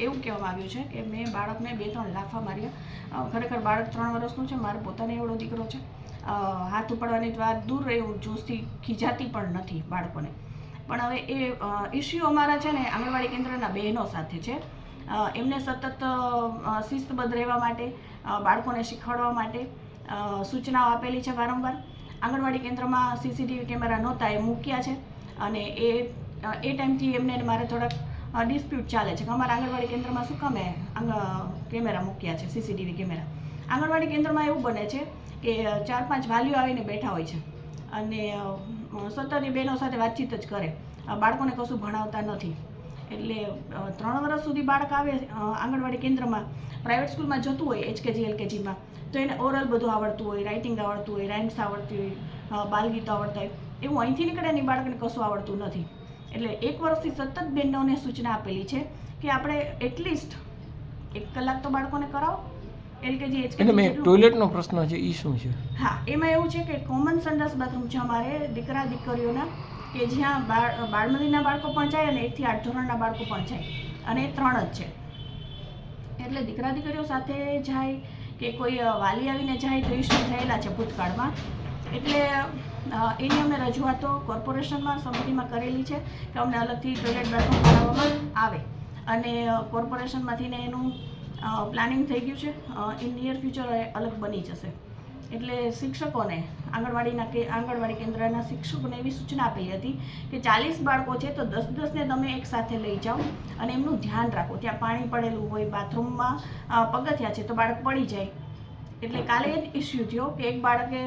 એવું કહેવામાં આવ્યું છે કે મેં બાળકને 2-3 લાફા માર્યા. ખરેખર બાળક 3 વર્ષનું છે, મારો પોતાનો એવડો દીકરો છે. હાથ ઉપાડવાની વાત દૂર રહી, હું જોશથી ખીજાતી પણ નથી બાળકોને. પણ હવે એ ઇસ્યુ અમારા છે ને આંગણવાડી કેન્દ્રના બહેનો સાથે છે. એમને સતત શિસ્તબદ્ધ રહેવા માટે, બાળકોને શીખવાડવા માટે સૂચનાઓ આપેલી છે વારંવાર. આંગણવાડી કેન્દ્રમાં સીસીટીવી કેમેરા નહોતા, એ મૂક્યા છે. અને એ ટાઈમથી એમને મારે થોડાક ડિસ્પ્યુટ ચાલે છે કે અમારા આંગણવાડી કેન્દ્રમાં શું કામે કેમેરા મૂક્યા છે, સીસીટીવી કેમેરા. આંગણવાડી કેન્દ્રમાં એવું બને છે કે 4-5 વાલીઓ આવીને બેઠા હોય છે અને સતત એ બહેનો સાથે વાતચીત જ કરે, બાળકોને કશું ભણાવતા નથી. એટલે 3 વર્ષ સુધી બાળક આવે આંગણવાડી કેન્દ્રમાં, પ્રાઇવેટ સ્કૂલમાં જતું હોય HKG LKGમાં, તો એને ઓરલ બધું આવડતું હોય, રાઇટિંગ આવડતું હોય, રાઇમ્સ આવડતી હોય, બાલગીતો આવડતા હોય. એવું અહીંથી નીકળે ને બાળકને કશું આવડતું નથી. એટલે 1 વર્ષથી સતત બહેનોને સૂચના આપેલી છે કે આપણે એટલીસ્ટ 1 કલાક તો બાળકોને કરાવો. LKG HKG ટોયલેટનો પ્રશ્ન છે એ શું છે? હા, એમાં એવું છે કે કોમન સંડાસ બાથરૂમ છે અમારે દીકરા દીકરીઓના, કે જ્યાં બાળમંદિરના બાળકો પણ જાય અને 1 થી 8 ધોરણના બાળકો પણ જાય, અને એ 3 જ છે. એટલે દીકરા દીકરીઓ સાથે જાય કે કોઈ વાલી આવીને જાય તો ઇસ્યુ થયેલા છે ભૂતકાળમાં. એટલે એની અમે રજૂઆતો કોર્પોરેશનમાં સમિતિમાં કરેલી છે કે અમને અલગથી ટોયલેટ બાથરૂમ બનાવવામાં આવે, અને કોર્પોરેશનમાંથી ને એનું પ્લાનિંગ થઈ ગયું છે. ઇન નિયર ફ્યુચર અલગ બની જશે. એટલે શિક્ષકોને આંગણવાડી કેન્દ્રના શિક્ષકોને એવી સૂચના આપેલી હતી કે 40 બાળકો છે તો 10-10ને તમે એક સાથે લઈ જાઓ અને એમનું ધ્યાન રાખો. ત્યાં પાણી પડેલું હોય, બાથરૂમમાં પગથિયા છે તો બાળક પડી જાય. એટલે કાલે એ જ ઇસ્યુ થયો કે એક બાળકે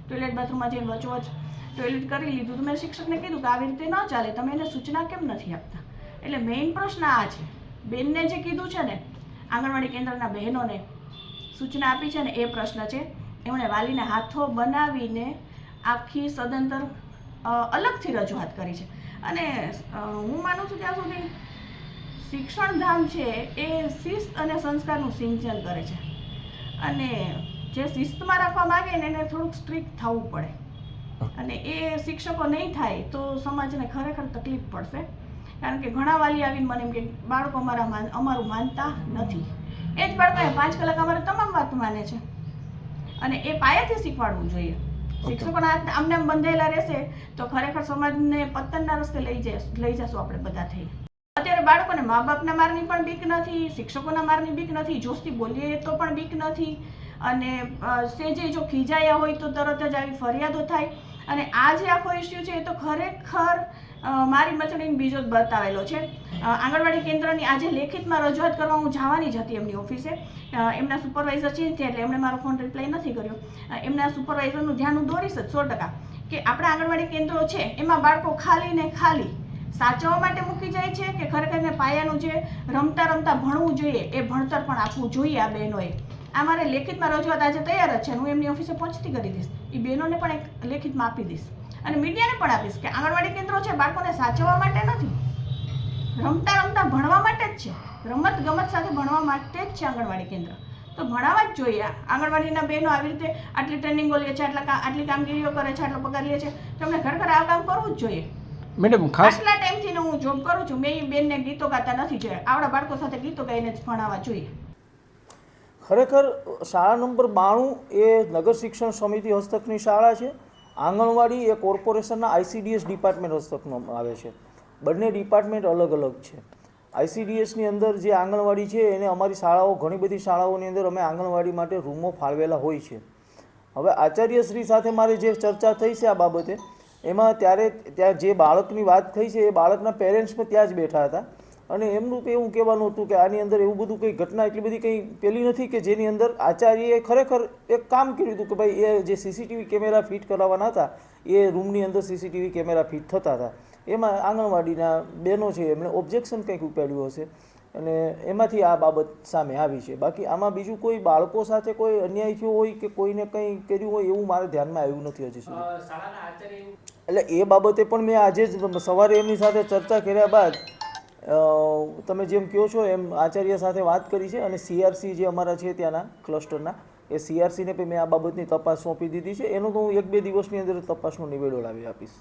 ટોયલેટ બાથરૂમમાં જઈને વચોવચ ટોયલેટ કરી લીધું. તો મેં શિક્ષકને કીધું કે આવી રીતે ન ચાલે, તમે એને સૂચના કેમ નથી આપતા. એટલે મેઇન પ્રશ્ન આ છે. બેનને જે કીધું છે ને, આંગણવાડી કેન્દ્રના બહેનોને સૂચના આપી છે ને, એ પ્રશ્ન છે. એમણે વાલીને હાથો બનાવીને આખી સદંતર અલગથી રજૂઆત કરી છે. અને હું માનું છું ત્યાં સુધી શિક્ષણધામ છે એ શિસ્ત અને સંસ્કારનું સિંચન કરે છે, અને જે શિસ્તમાં રાખવા માગે ને એને થોડુંક સ્ટ્રિક્ટ થવું પડે. અને એ શિક્ષકો નહીં થાય તો સમાજને ખરેખર તકલીફ પડશે. કારણ કે ઘણા વાલી આવીને મને એમ કે બાળકો અમારું માનતા નથી. એ જ બાળકોને 5 કલાક અમારે તમામ વાત માને છે, અને એ પાયાથી શીખવાડવું જોઈએ. શિક્ષકોના હાથ આમને આમ બંધાયેલા રહેશે તો ખરેખર સમાજને પતનના રસ્તે લઈ જશું આપણે બધા થઈ. અત્યારે બાળકોને મા બાપના મારની પણ બીક નથી, શિક્ષકોના મારની બીક નથી, જોસ્તી બોલીએ તો પણ બીક નથી, અને સેજે જો ખીજાયા હોય તો તરત જ આવી ફરિયાદો થાય. અને આ જે આખો ઇસ્યુ છે એ તો ખરેખર મારી મચડીને બીજો જ બતાવેલો છે. આંગણવાડી કેન્દ્રની આજે લેખિતમાં રજૂઆત કરવા હું જવાની જ હતી એમની ઓફિસે. એમના સુપરવાઇઝર ચેન્જ થયા એટલે એમણે મારો ફોન રિપ્લાય નથી કર્યો. એમના સુપરવાઇઝરનું ધ્યાન હું દોરીશ જ 100% કે આપણા આંગણવાડી કેન્દ્રો છે એમાં બાળકો ખાલી ને ખાલી સાચવવા માટે મૂકી જાય છે કે ખરેખર પાયાનું જે રમતા ભણવું જોઈએ એ ભણતર પણ આપવું જોઈએ આ બહેનોએ. આ મારે લેખિતમાં રજૂઆત આજે તૈયાર જ છે, હું એમની ઓફિસે પહોંચતી કરી દઈશ. એ બહેનોને પણ એક લેખિતમાં આપી દઈશ, અને મીડિયાને પણ આપીશ કે આંગણવાડી કેન્દ્રો છે બાળકોને સાચવવા માટે નથી, રમતા ભણવા માટે જ છે. રમત ગમત સાથે ભણવા માટે જ છે આંગણવાડી કેન્દ્ર. તો ભણાવવા જ જોઈએ. આંગણવાડીના બહેનો આવી રીતે આટલી ટ્રેનિંગો લે છે, આટલી કામગીરીઓ કરે છે, આટલો પગાર લે છે, તો એમને ખરેખર આ કામ કરવું જ જોઈએ. મેડમ, ખાસ આટલા ટાઈમથી હું જોબ કરું છું, મેં એ બેનને ગીતો ગાતા નથી જોયા. આવડા બાળકો સાથે ગીતો ગાઈને જ ભણાવવા જોઈએ. ખરેખર શાળા નંબર 92 એ નગર શિક્ષણ સમિતિ હસ્તકની શાળા છે. આંગણવાડી એ કોર્પોરેશનના ICDS ડિપાર્ટમેન્ટ હસ્તકનો આવે છે. બંને ડિપાર્ટમેન્ટ અલગ અલગ છે. ICDSની અંદર જે આંગણવાડી છે એને અમારી શાળાઓ, ઘણી બધી શાળાઓની અંદર અમે આંગણવાડી માટે રૂમો ફાળવેલા હોય છે. હવે આચાર્યશ્રી સાથે મારે જે ચર્ચા થઈ છે આ બાબતે, એમાં ત્યાં જે બાળકની વાત થઈ છે એ બાળકના પેરેન્ટ્સ પણ ત્યાં જ બેઠા હતા, અને એમનું તો એવું કહેવાનું હતું કે આની અંદર એવું બધું કંઈ ઘટના એટલી બધી કંઈ પેલી નથી કે જેની અંદર આચાર્યએ ખરેખર એક કામ કર્યું હતું કે ભાઈ એ જે CCTV કેમેરા ફિટ કરાવવાના હતા એ રૂમની અંદર CCTV કેમેરા ફિટ થતા હતા. એમાં આંગણવાડીના બહેનો છે એમણે ઓબ્જેક્શન કંઈક ઉપાડ્યું હશે, અને એમાંથી આ બાબત સામે આવી છે. બાકી આમાં બીજું કોઈ બાળકો સાથે કોઈ અન્યાય થયો હોય કે કોઈને કંઈ કર્યું હોય એવું મારે ધ્યાનમાં આવ્યું નથી હજી સુધી. એટલે એ બાબતે પણ મેં આજે જ સવારે એમની સાથે ચર્ચા કર્યા બાદ તમે જેમ કહો છો એમ આચાર્ય સાથે વાત કરી છે, અને CRC જે અમારા છે ત્યાંના ક્લસ્ટરના એ CRCને પણ મેં આ બાબતની તપાસ સોંપી દીધી છે. એનો તો હું 1-2 દિવસની અંદર તપાસનો નિવેડો લાવી આપીશ.